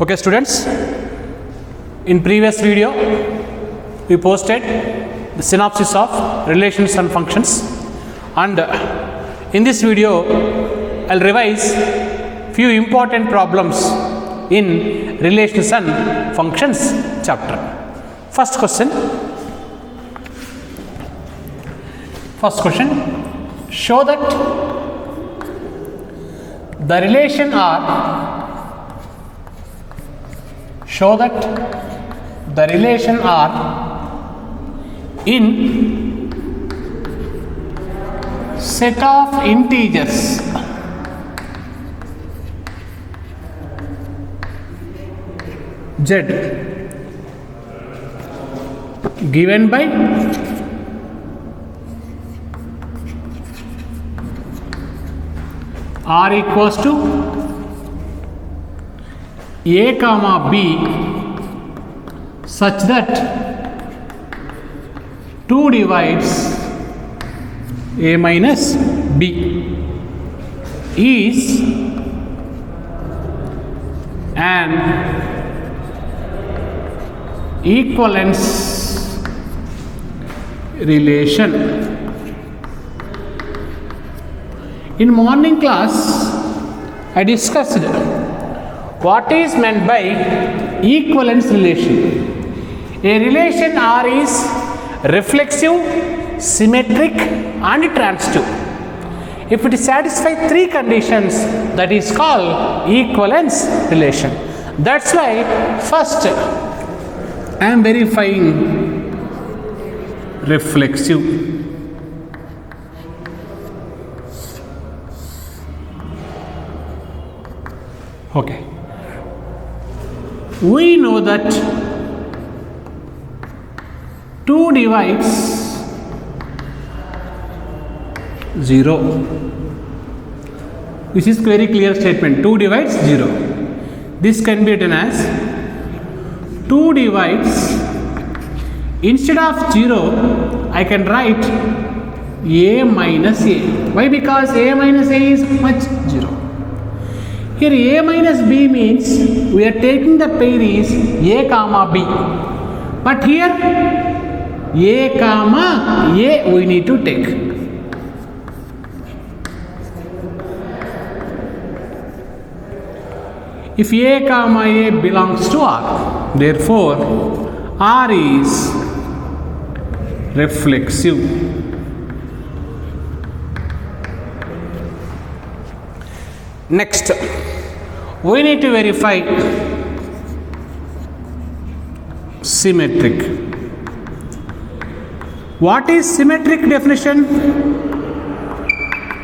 Okay students, in previous video we posted the synopsis of relations and functions, and in this video I'll revise few important problems in relations and functions chapter. First question, show that the relation R in set of integers Z given by R equals to A comma B such that 2 divides A minus B is an equivalence relation. In morning class I discussed what is meant by equivalence relation. A relation R is reflexive, symmetric and transitive. If it satisfies three conditions, that is called equivalence relation. That's why first I am verifying reflexive. Okay. We know that 2 divides 0. This is very clear statement. 2 divides 0. This can be written as 2 divides, instead of 0 I can write A minus A. Why? Because A minus A is much 0. Here A minus B means we are taking the pair is A comma B, but here A comma A we need to take. If A comma A belongs to R, therefore R is reflexive. Next, we need to verify symmetric. What is symmetric definition?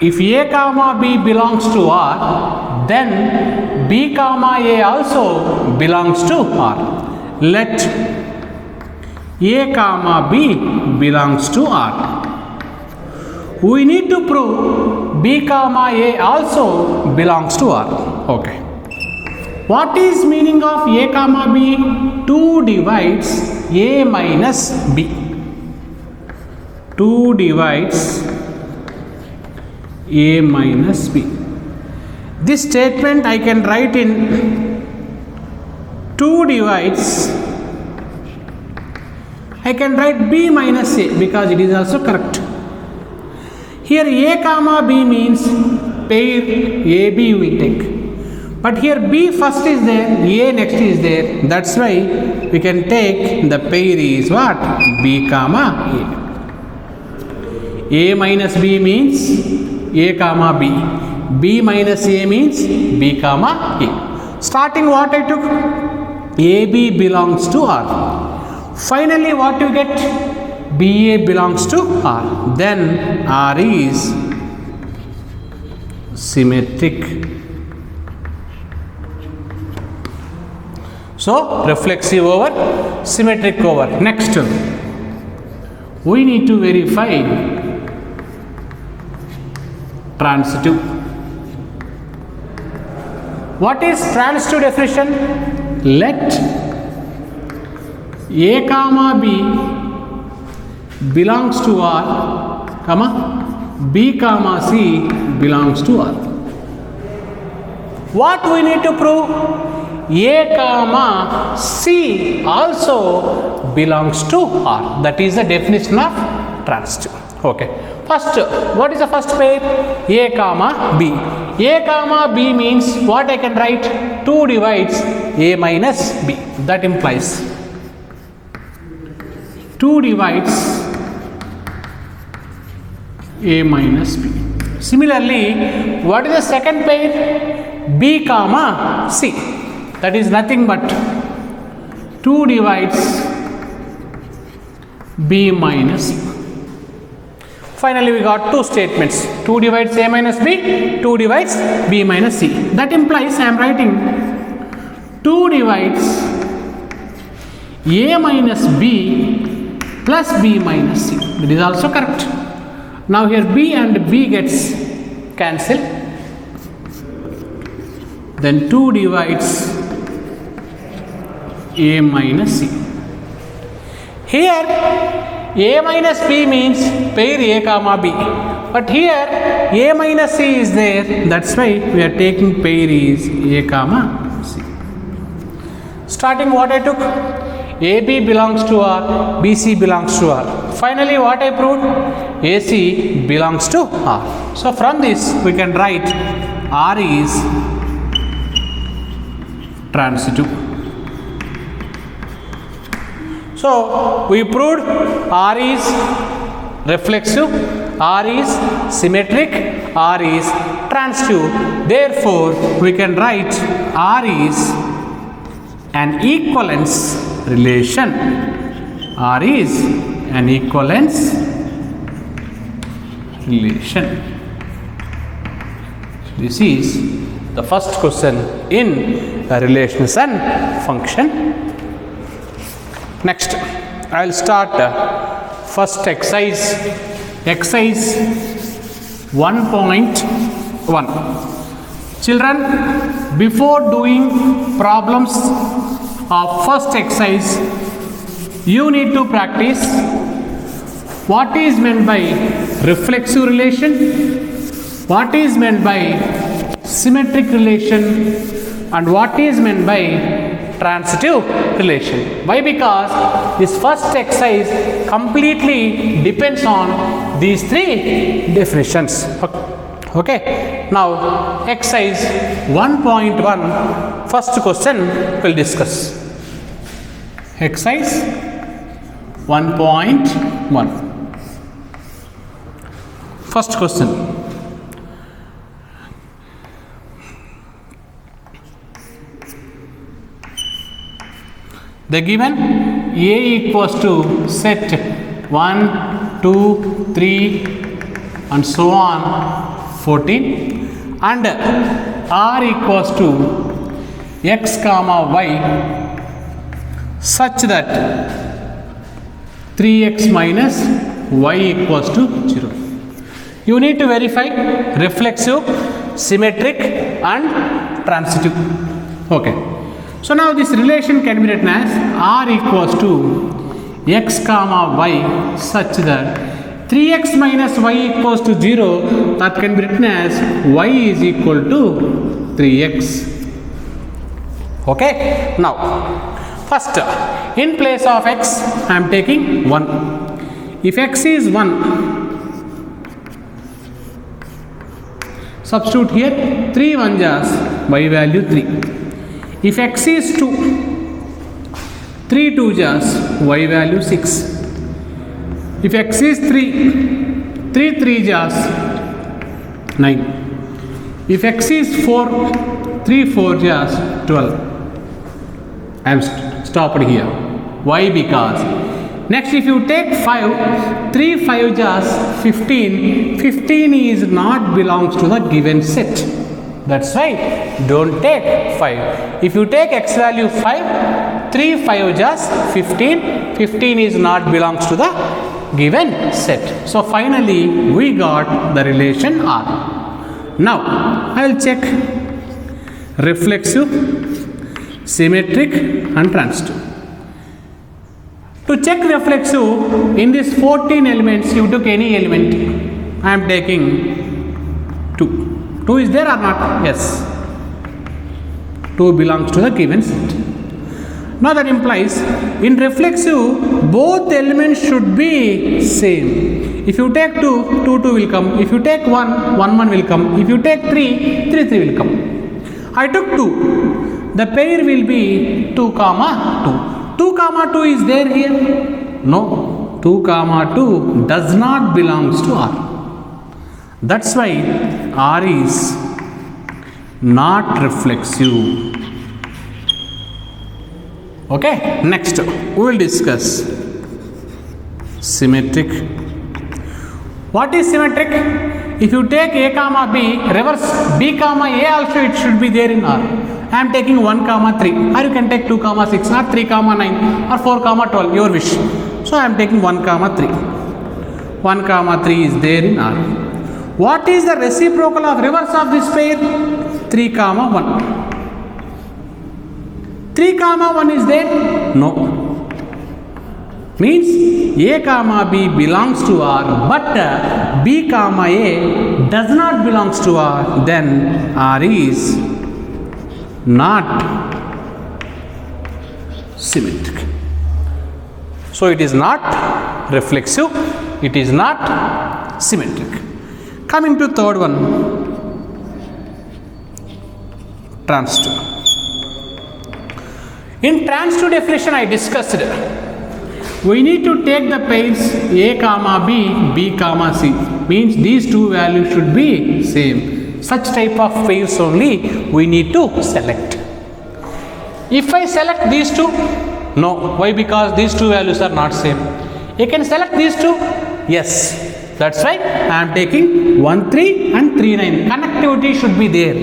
If A comma B belongs to R, then B comma A also belongs to R. Let A comma B belongs to R. We need to prove B comma A also belongs to R. Okay. What is meaning of A comma B? 2 divides A minus B. 2 divides A minus B. This statement I can write in 2 divides, I can write B minus A because it is also correct. Here A comma B means pair AB we take, but here B first is there, A next is there. That's why we can take the pair is what? B comma A. A minus B means A comma B. B minus A means B comma A. Starting what I took? AB belongs to R. Finally what you get? BA belongs to R. Then R is symmetric. So reflexive over, symmetric over. Next, we need to verify transitive. What is transitive definition? Let A comma B belongs to R, comma B comma C belongs to R. What we need to prove? A comma C also belongs to R. That is the definition of transitive. Okay. First, what is the first pair? A comma B. A comma B means what I can write? 2 divides A minus B. That implies 2 divides A minus B. Similarly, what is the second pair? B comma C. That is nothing but 2 divides B minus C. Finally, we got two statements. 2 divides A minus B, 2 divides B minus C. That implies I am writing 2 divides A minus B plus B minus C. That is also correct. Now here B and B gets cancelled. Then 2 divides A minus C. Here A minus B means pair A comma B. But here A minus C is there. That's why we are taking pair is A comma C. Starting what I took? AB belongs to R, BC belongs to R. Finally what I proved? AC belongs to R. So from this we can write R is transitive. So we proved R is reflexive, R is symmetric, R is transitive. Therefore we can write R is an equivalence relation. R is an equivalence relation. This is the first question in a relations and function. Next, I will start first exercise 1.1. Children, before doing problems of first exercise, you need to practice what is meant by reflexive relation, what is meant by symmetric relation, and what is meant by transitive relation. Why? Because this first exercise completely depends on these three definitions. Okay. Now exercise 1.1, first question we'll discuss. Exercise 1.1. First question. The given A equals to set 1, 2, 3 and so on 14, and R equals to x comma y such that 3x minus y equals to 0. You need to verify reflexive, symmetric and transitive. Okay. So now this relation can be written as R equals to x comma y such that 3x minus y equals to 0. That can be written as y is equal to 3x. Okay. Now first, in place of x I am taking 1. If x is 1, substitute here 3 1 jas y value 3. If x is 2, 3 2 jas y value 6. If x is 3, 3 3 jas 9. If x is 4, 3 4 jas 12. I am stopped here. Why? Because next if you take 5, 3 5 jas 15. 15 is not belongs to the given set. That's why don't take 5. If you take x value 5, 3 5 jas 15. 15 is not belongs to the given set. So finally we got the relation R. Now I will check reflexive, symmetric and transitive. To check reflexive, in this 14 elements you took any element. I am taking 2. 2 is there or not? Yes. 2 belongs to the given set. Now that implies in reflexive both elements should be same. If you take 2, 2, 2 will come. If you take 1, 1, 1 will come. If you take 3, 3, 3 will come. I took 2. The pair will be 2 comma 2. 2 comma 2 is there here? No. 2 comma 2 does not belongs to R. That's why R is not reflexive. Okay, next we will discuss symmetric. What is symmetric? If you take A comma B, reverse B comma A also it should be there in R. I am taking 1 comma 3, or you can take 2 comma 6, or 3 comma 9, or 4 comma 12, your wish. So I am taking 1 comma 3. 1 comma 3 is there in R. What is the reciprocal of reverse of this pair? 3 comma 1. 3 comma 1 is there? No. Means A comma B belongs to R, but B comma A does not belongs to R. Then R is not symmetric. So it is not reflexive. It is not symmetric. Coming to third one, transitive. In transitive definition I discussed, we need to take the pairs A comma B, B comma C. Means these two values should be same. Such type of pairs only we need to select. If I select these two, no. Why? Because these two values are not same. You can select these two? Yes. That's why I am taking 1 3 and 3 9. Connectivity should be there.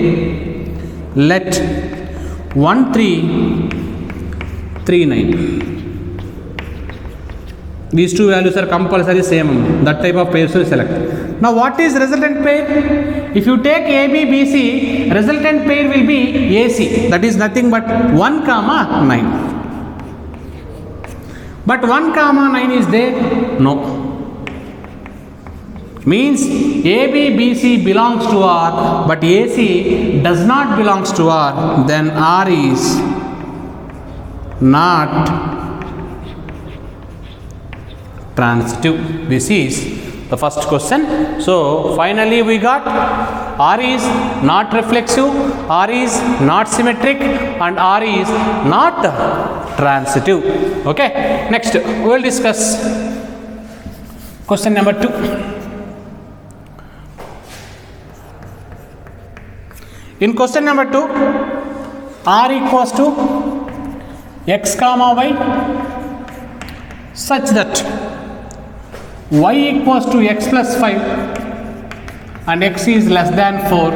Let 1 3 3 9. These two values are compulsory same. That type of pairs will select. Now what is resultant pair? If you take AB, BC, resultant pair will be AC. That is nothing but 1 comma 9. But 1 comma 9 is there? No. Means AB, BC belongs to R, but AC does not belongs to R. Then R is not transitive. This is the first question. So finally we got R is not reflexive, R is not symmetric, and R is not transitive. Okay, next we will discuss question number 2. In question number 2, R equals to x comma y such that y equals to x plus 5 and x is less than 4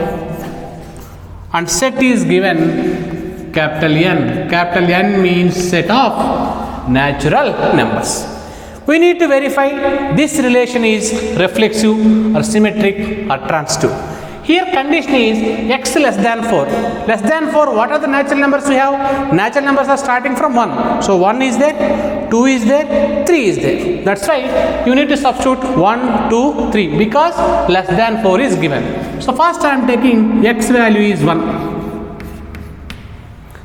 and set is given capital N. Capital N means set of natural numbers. We need to verify this relation is reflexive or symmetric or transitive. Here condition is x less than 4. Less than 4, what are the natural numbers we have? Natural numbers are starting from 1. So 1 is there, 2 is there, 3 is there. That's why you need to substitute 1, 2, 3 because less than 4 is given. So first I am taking x value is 1.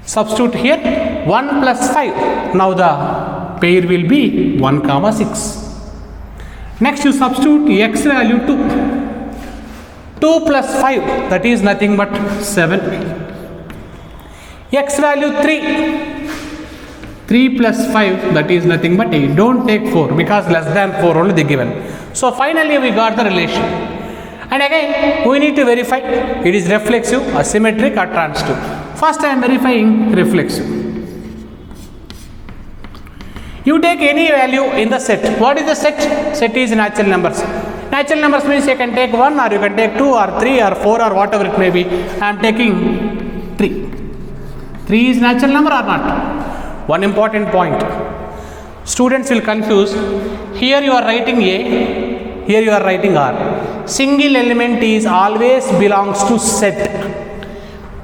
Substitute here 1 plus 5. Now the pair will be 1 comma 6. Next you substitute x value 2. 2 plus 5, that is nothing but 7. X value 3. 3 plus 5, that is nothing but 8. Don't take 4 because less than 4 only they given. So finally we got the relation. And again we need to verify it is reflexive or symmetric or transitive. First I am verifying reflexive. You take any value in the set. What is the set? Set is natural numbers. Natural numbers means you can take 1 or you can take 2 or 3 or 4 or whatever it may be. I am taking 3. 3 is natural number or not? One important point. Students will confuse. Here you are writing A, here you are writing R. Single element is always belongs to set.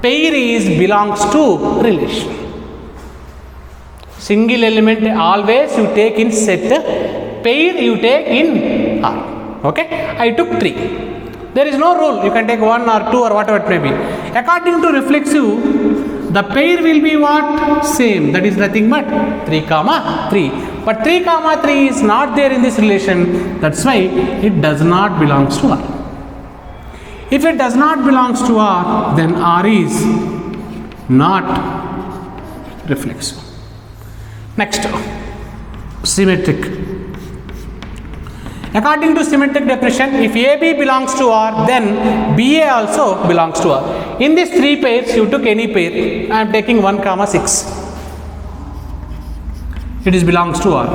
Pair is belongs to relation. Single element always you take in set, pair you take in R. Okay, I took 3. There is no rule, you can take 1 or 2 or whatever it may be. According to reflexive, the pair will be what? Same, that is nothing but 3 comma 3. But 3 comma 3 is not there in this relation, that's why it does not belongs to R. If it does not belongs to R, then R is not reflexive. Next, symmetric. According to symmetric definition, if AB belongs to R, then BA also belongs to R. In these 3 pairs, you took any pair. I am taking 1 comma 6. It is belongs to R.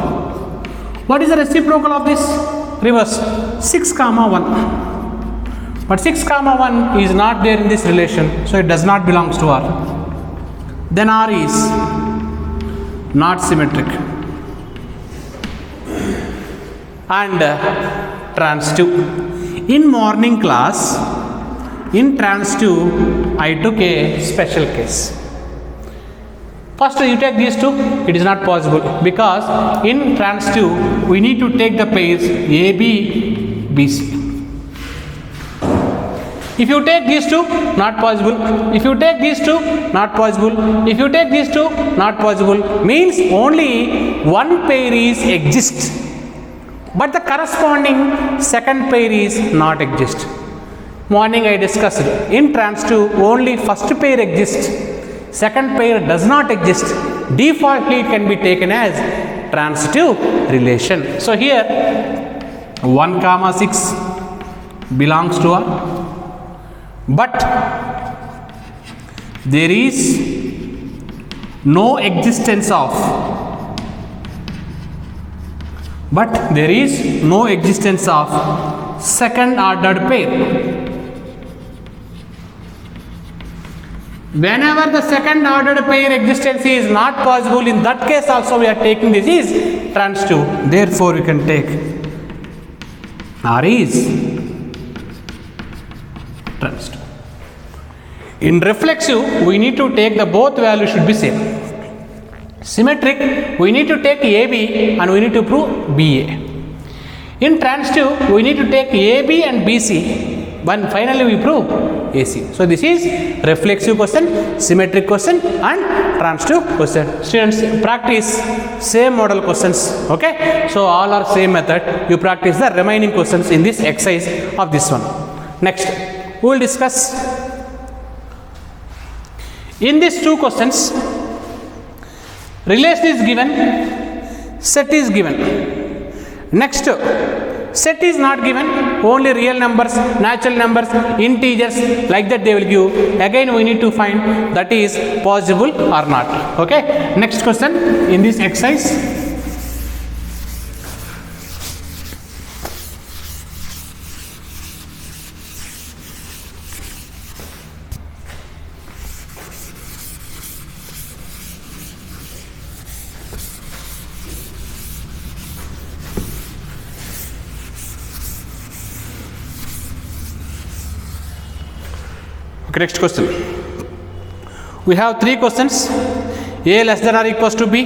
What is the reciprocal of this? Reverse. 6 comma 1. But 6 comma 1 is not there in this relation, so it does not belongs to R. Then R is not symmetric. And transitive. In morning class, in transitive, I took a special case. First you take these two, it is not possible, because in transitive we need to take the pairs AB, BC. If you take these two, not possible. If you take these two, not possible. If you take these two, not possible. Means only one pair is exists, but the corresponding second pair is not exist. Morning I discussed, in transitive only first pair exists, second pair does not exist. Defaultly it can be taken as transitive relation. So here 1 comma 6 belongs to R, but there is no existence of second ordered pair. Whenever the second ordered pair existence is not possible, in that case also we are taking this is transitive. Therefore we can take R is transitive. In reflexive, we need to take the both values should be same. Symmetric, we need to take AB and we need to prove BA. In transitive, we need to take AB and BC, but finally we prove AC. So this is reflexive question, symmetric question and transitive question. Students, practice same model questions. Okay, so all are same method. You practice the remaining questions in this exercise of this one. Next, we will discuss in these 2 questions. Relation is given, set is given. Next, set is not given, only real numbers, natural numbers, integers, like that they will give. Again we need to find that is possible or not. Okay, next question in this exercise. Okay, next question. We have 3 questions. A less than or equals to B,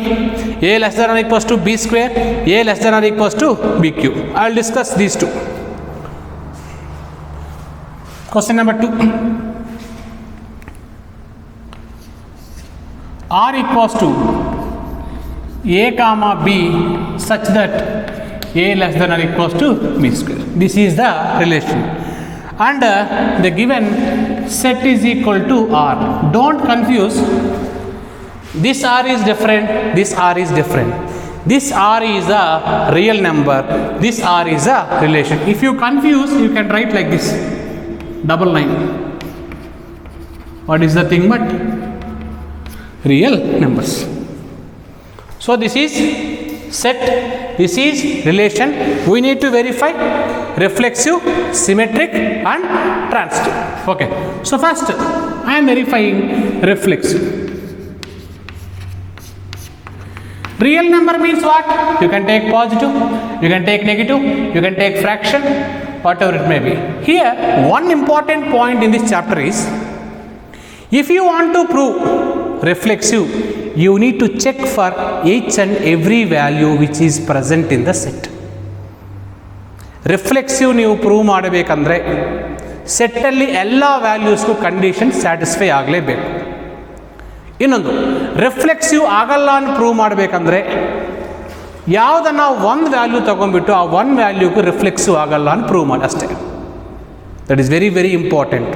A less than or equals to B square, A less than or equals to B cube. I will discuss these 2. Question number 2. R equals to A comma B such that A less than or equals to B square. This is the relation. And the given set is equal to R. Don't confuse. This R is different, this R is different. This R is a real number, this R is a relation. If you confuse, you can write like this, double line. What is the thing but real numbers. So this is set, this is relation. We need to verify reflexive, symmetric and transitive. Okay, so first I am verifying reflexive. Real number means what? You can take positive, you can take negative, you can take fraction, whatever it may be. Here one important point in this chapter is, if you want to prove reflexive, you need to check for each and every value which is present in the set. Reflexive ನೀವು prove ಮಾಡಬೇಕಂದ್ರೆ ಸೆಟ್ಟಲ್ಲಿ ಎಲ್ಲ ವ್ಯಾಲ್ಯೂಸ್ಗೂ condition satisfy ಆಗಲೇಬೇಕು. ಇನ್ನೊಂದು reflexive ಆಗಲ್ಲ ಅಂತ prove ಮಾಡಬೇಕಂದ್ರೆ ಯಾವುದನ್ನು ಒಂದು ವ್ಯಾಲ್ಯೂ ತೊಗೊಂಡ್ಬಿಟ್ಟು ಆ ಒಂದು ವ್ಯಾಲ್ಯೂಗೂ ರಿಫ್ಲೆಕ್ಸಿವ್ ಆಗಲ್ಲ ಅಂತ ಪ್ರೂವ್ ಮಾಡಿ ಅಷ್ಟೇ. That is very very important.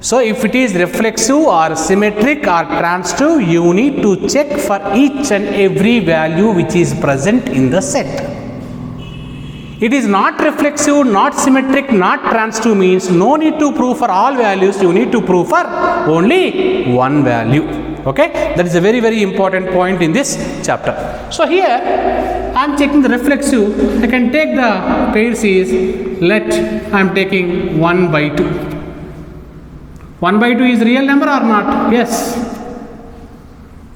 So if it is reflexive or symmetric or transitive, you need to check for each and every value which is present in the set. It is not reflexive, not symmetric, not transitive means no need to prove for all values, you need to prove for only one value. Okay, that is a very very important point in this chapter. So here I am checking the reflexive. I can take the pairs is, let I am taking 1 by 2. 1 by 2 is real number or not? Yes.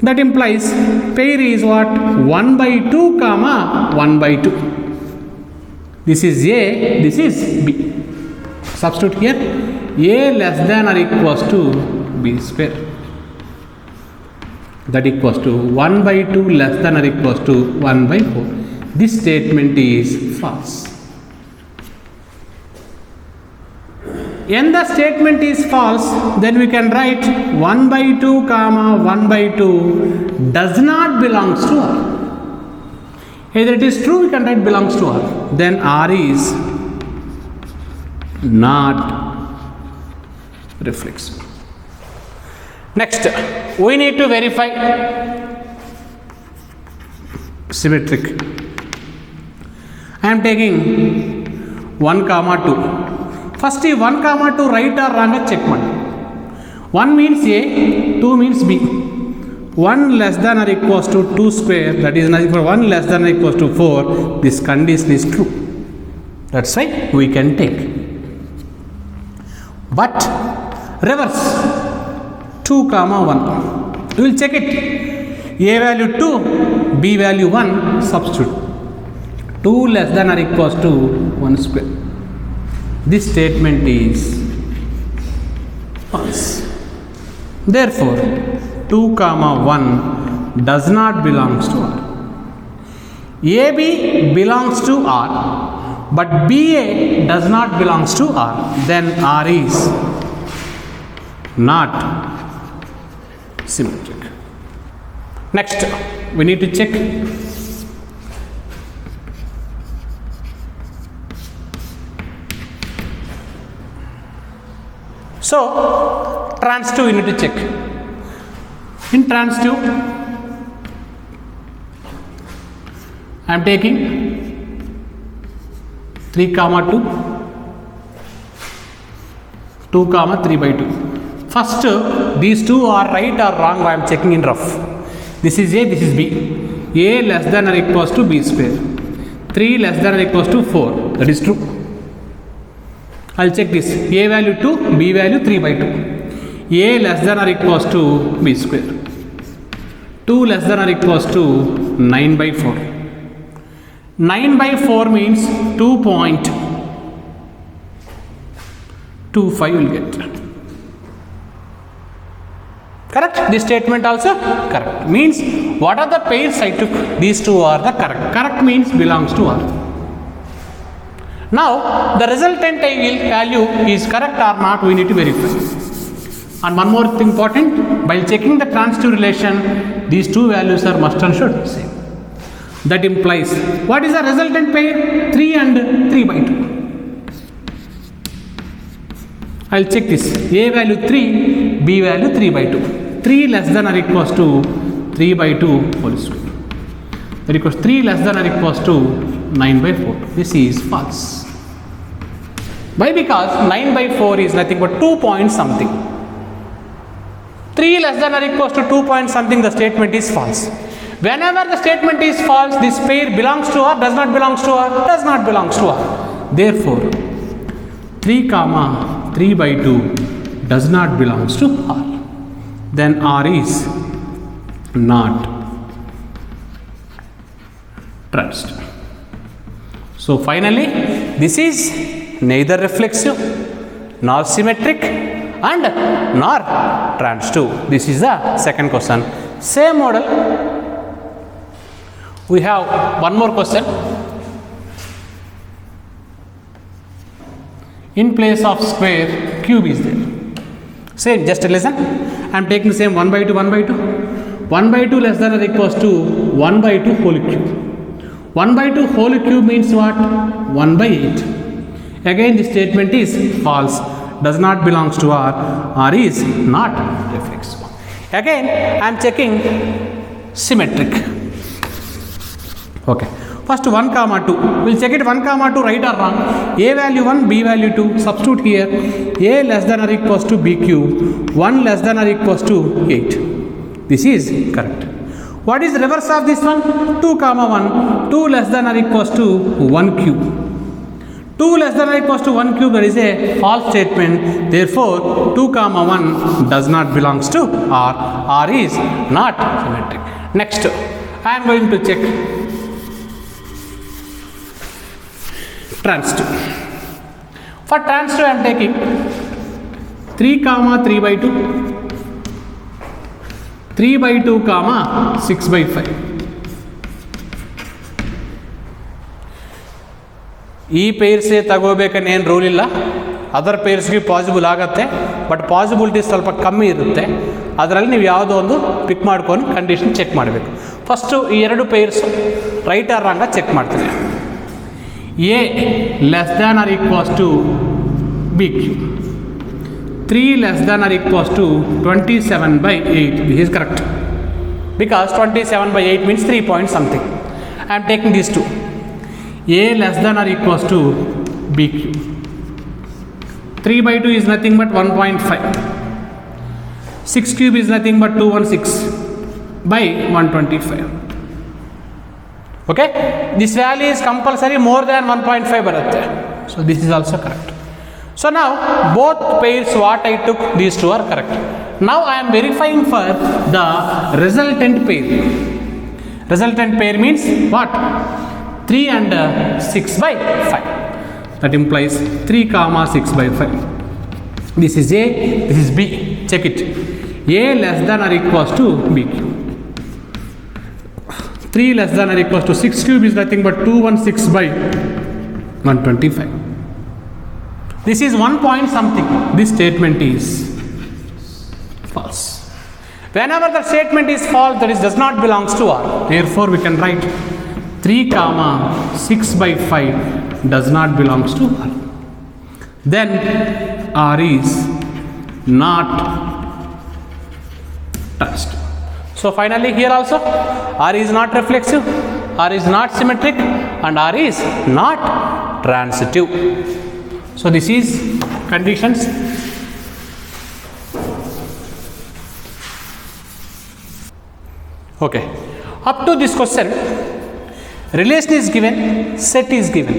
That implies pair is what? 1 by 2 comma 1 by 2. This is A, this is B. Substitute here. A less than or equals to B square. That equals to 1 by 2 less than or equals to 1 by 4. This statement is false. When the statement is false, then we can write 1 by 2 comma 1 by 2 does not belongs to R. Either it is true, we can write belongs to R. Then R is not reflexive. Next, we need to verify symmetric. I am taking 1 comma 2. First 1 comma 2 right or wrong check ಮಾಡಿ. 1 means A, 2 means B. 1 less than or equals to 2 square, that is nothing for 1 less than or equals to 4. This condition is true. That's why we can take. But reverse 2 comma 1. We will check it. A value 2, B value 1, substitute. 2 less than or equals to 1 square. This statement is false. Therefore, 2 comma 1 does not belongs to R. AB belongs to R, but BA does not belongs to R. Then R is not symmetric. Next, we need to check so transitive you need to check. In transitive I am taking 3 comma 2, 2 comma 3 by 2. First these two are right or wrong, I am checking in rough. This is A, this is B. A less than or equals to B square. 3 less than or equals to 4, that is true. I will check this. A value 2, B value 3 by 2. A less than or equals to B square. 2 less than or equals to 9 by 4. 9 by 4 means 2.25 will get. Correct? This statement also correct. Means what are the pairs I took? These two are the correct. Correct means belongs to R. Now the resultant value is correct or not, we need to verify. And one more thing important, while checking the transitive relation, these two values are must and should same. That implies what is the resultant pair? 3 and 3 by 2. I will check this. A value 3, B value 3 by 2. 3 less than or equals to 3 by 2 whole square. That equals 3 less than or equals to 9 by 4. This is false. Why? Because 9 by 4 is nothing but 2 point something. 3 less than or equals to 2 point something, the statement is false. Whenever the statement is false, this pair belongs to R, does not belongs to R, does not belongs to R. Therefore, 3 comma 3 by 2 does not belongs to R. Then R is not transitive. So finally, this is neither reflexive nor symmetric and nor transitive. This is the second question. Same model. We have one more question. In place of square, cube is there. Same, just listen. I am taking same 1 by 2, 1 by 2. 1 by 2 less than or equals to 1 by 2 whole cube. 1 by 2 whole cube means what? 1 by 8. Again, this statement is false. Does not belongs to R. R is not reflexive. Again, I am checking symmetric. Okay. First 1 comma 2. We'll check it 1 comma 2 right or wrong. A value 1, B value 2. Substitute here. A less than or equals to B cube. 1 less than or equals to 8. This is correct. What is the reverse of this one? 2 comma 1. 2 less than or equals to 1 cube. 2 less than or equals to 1 cube, that is a false statement. Therefore, 2 comma 1 does not belongs to R. R is not symmetric. Next, I am going to check transitive. For transitive, I am taking 3 comma 3 by 2, 3 by 2 comma 6 by 5. ಈ ಪೇರ್ಸೇ ತಗೋಬೇಕನ್ನೇನು rule ಇಲ್ಲ. Other ಪೇರ್ಸ್ಗೆ possible ಆಗುತ್ತೆ, but possibility ಸ್ವಲ್ಪ ಕಮ್ಮಿ ಇರುತ್ತೆ. ಅದರಲ್ಲಿ ನೀವು ಯಾವುದೋ ಒಂದು ಪಿಕ್ ಮಾಡ್ಕೊಂಡು ಕಂಡೀಷನ್ ಚೆಕ್ ಮಾಡಬೇಕು. ಫಸ್ಟು ಈ ಎರಡು pairs right or wrong check ಮಾಡ್ತೀನಿ. A less than or equals to b q. 3 less than or equals to 27 by 8. This is correct. Because 27 by 8 means 3 point something. I am taking these two. A less than or equals to B cube. 3 by 2 is nothing but 1.5. 6 cube is nothing but 216 by 125. Okay? This value is compulsory more than 1.5 baratte. So this is also correct. So now both pairs what I took, these two are correct. Now I am verifying for the resultant pair. Resultant pair means what? 3 and 6 by 5. That implies 3 comma 6 by 5. This is A, this is B. Check it. A less than or equals to B cube. 3 less than or equals to 6 cube is nothing but 216 by 125. This is 1 point something. This statement is false. Whenever the statement is false, that is does not belongs to R. Therefore, we can write 3 comma 6 by 5 does not belongs to R. Then R is not touched. So finally here also R is not reflexive, R is not symmetric, and R is not transitive. So this is conditions. Okay. Up to this question, relation is given, set is given.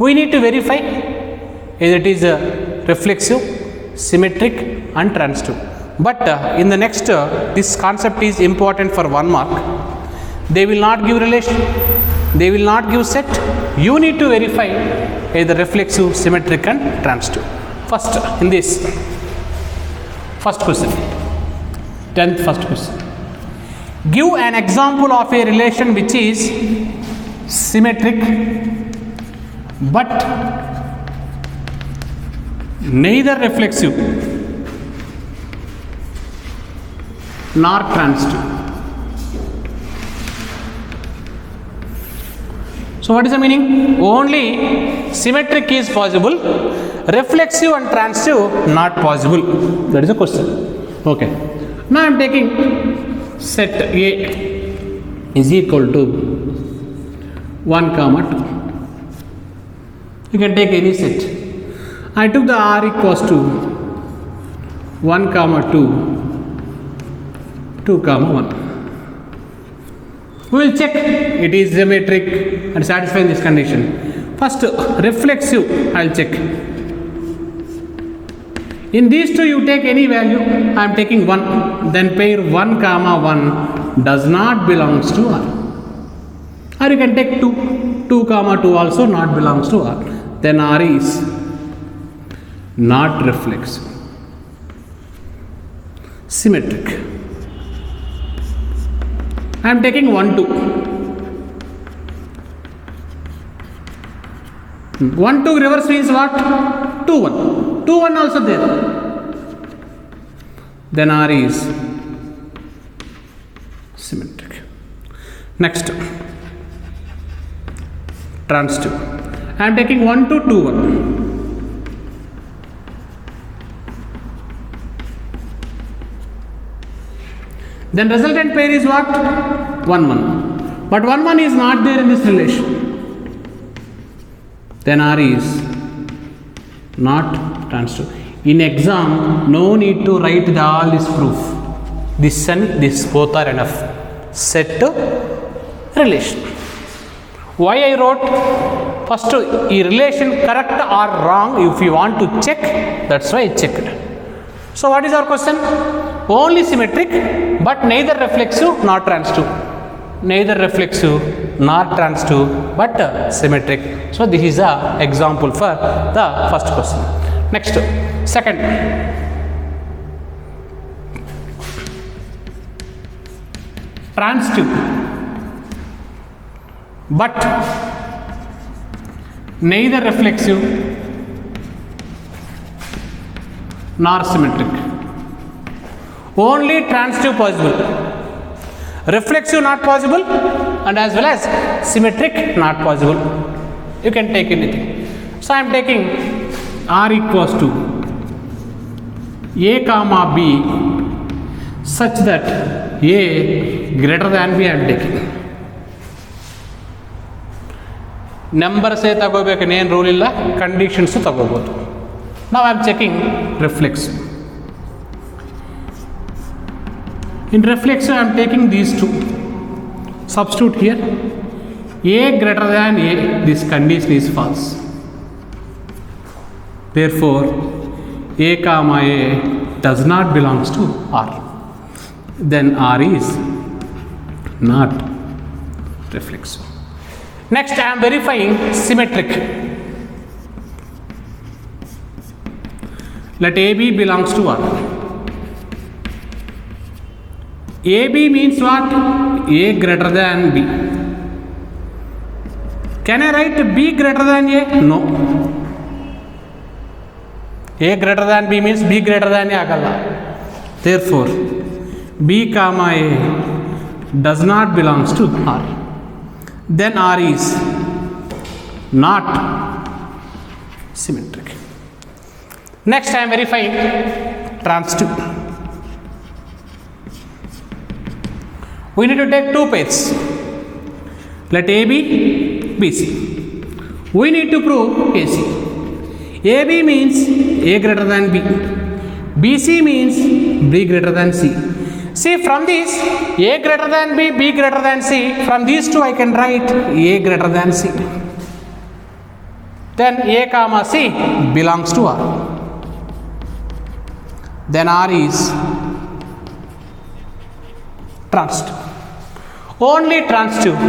We need to verify either it is reflexive, symmetric, and transitive. But in the next, this concept is important for 1 mark. They will not give relation, they will not give set. You need to verify either reflexive, symmetric, and transitive. First, in this first question, 10th first question, give an example of a relation which is symmetric but neither reflexive nor transitive. So what is the meaning? Only symmetric is possible, reflexive and transitive not possible. That is the question. Okay. Now I am taking set A is equal to 1 comma 2. You can take any set. I took the R equals to 1 comma 2, 2 comma 1. We will check it is symmetric and satisfying this condition. First, reflexive I will check. In these two you take any value. I am taking 1. Then pair 1 comma 1 does not belongs to R. Or you can take 2. 2 comma 2 also not belongs to R. Then R is not reflexive. Symmetric. I am taking 1 2. 1 2 reverse means what? 2 1. 2 1 also there. then R is symmetric. Next, transitive. I am taking 1 to 2 1. Then resultant pair is what? 1 1. But 1 1 is not there in this relation. Then R is not transitive. In exam, no need to write all this proof. This and this both are enough. Set relation. Why I wrote first a relation correct or wrong if you want to check, that's why I checked. So what is our question? Only symmetric but neither reflexive nor transitive. Neither reflexive nor transitive but symmetric. So this is a example for the first question. Next, second. Transitive but neither reflexive nor symmetric. Only transitive possible, reflexive not possible, and as well as symmetric not possible. You can take anything. So I am taking R equals to A comma B such that A greater than B I am taking. Numbers ತಗೋಬೇಕು ಏನು rule ಇಲ್ಲ, conditions ತಗೋಬಹುದು. Now I am checking reflexive. In reflexive I am taking these two. Substitute here. A greater than A, this condition is false. Therefore A comma A does not belongs to R. Then R is not reflexive. Next I am verifying symmetric. Let AB belongs to R. AB means what? A greater than B. Can I write B greater than A? No. A greater than B means B greater than A agalla. Therefore B comma A does not belongs to R. Then R is not symmetric. Next I am verifying transitive. We need to take two pairs. Let AB BC. We need to prove AC. AB means A greater than B. BC means B greater than C. See, from this A greater than B, B greater than C, from these two I can write A greater than C. Then A comma C belongs to R. Then R is transitive. Only transitive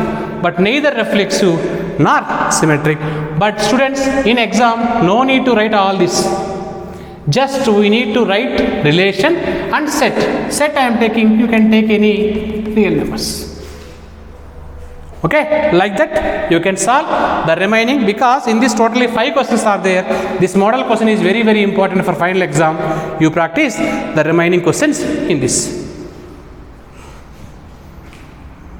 but neither reflexive nor symmetric. But students, in exam no need to write all this. Just we need to write relation and set. Set I am taking, you can take any real numbers. Okay, like that you can solve the remaining, because in this totally 5 questions are there. This model question is very important for final exam. You practice the remaining questions in this.